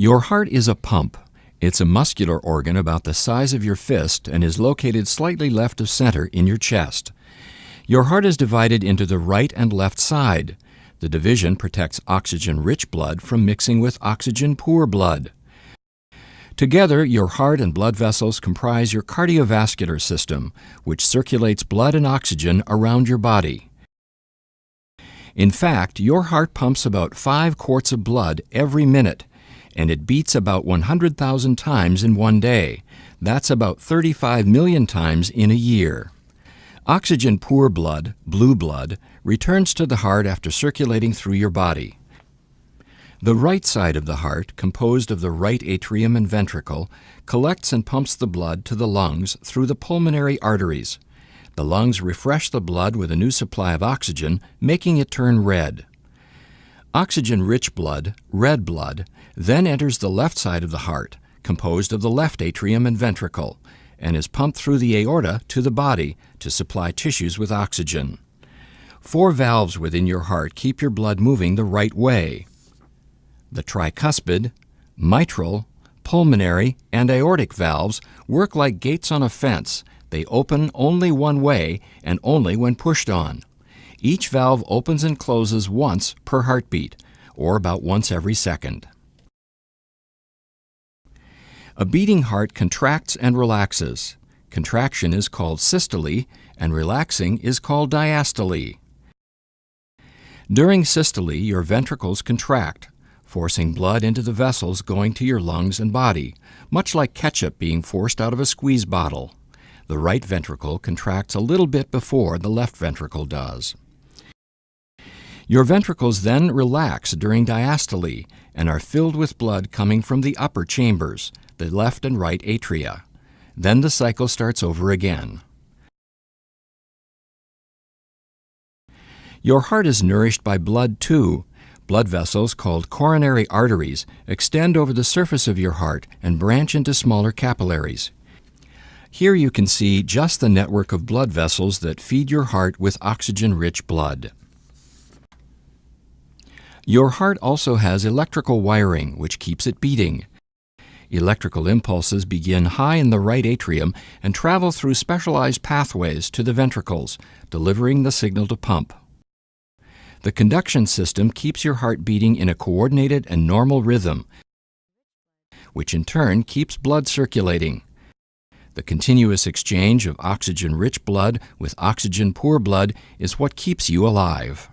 Your heart is a pump. It's a muscular organ about the size of your fist and is located slightly left of center in your chest. Your heart is divided into the right and left side. The division protects oxygen-rich blood from mixing with oxygen-poor blood. Together, your heart and blood vessels comprise your cardiovascular system, which circulates blood and oxygen around your body. In fact, your heart pumps about 5 quarts of blood every minute, and it beats about 100,000 times in one day. That's about 35 million times in a year. Oxygen-poor blood, blue blood, returns to the heart after circulating through your body. The right side of the heart, composed of the right atrium and ventricle, collects and pumps the blood to the lungs through the pulmonary arteries. The lungs refresh the blood with a new supply of oxygen, making it turn red. Oxygen-rich blood, red blood, then enters the left side of the heart, composed of the left atrium and ventricle, and is pumped through the aorta to the body to supply tissues with oxygen. 4 valves within your heart keep your blood moving the right way. The tricuspid, mitral, pulmonary, and aortic valves work like gates on a fence. They open only one way and only when pushed on. Each valve opens and closes once per heartbeat, or about once every second. A beating heart contracts and relaxes. Contraction is called systole, and relaxing is called diastole. During systole, your ventricles contract, forcing blood into the vessels going to your lungs and body, much like ketchup being forced out of a squeeze bottle. The right ventricle contracts a little bit before the left ventricle does. Your ventricles then relax during diastole and are filled with blood coming from the upper chambers, the left and right atria. Then the cycle starts over again. Your heart is nourished by blood too. Blood vessels called coronary arteries extend over the surface of your heart and branch into smaller capillaries. Here you can see just the network of blood vessels that feed your heart with oxygen-rich blood. Your heart also has electrical wiring, which keeps it beating. Electrical impulses begin high in the right atrium and travel through specialized pathways to the ventricles, delivering the signal to pump. The conduction system keeps your heart beating in a coordinated and normal rhythm, which in turn keeps blood circulating. The continuous exchange of oxygen-rich blood with oxygen-poor blood is what keeps you alive.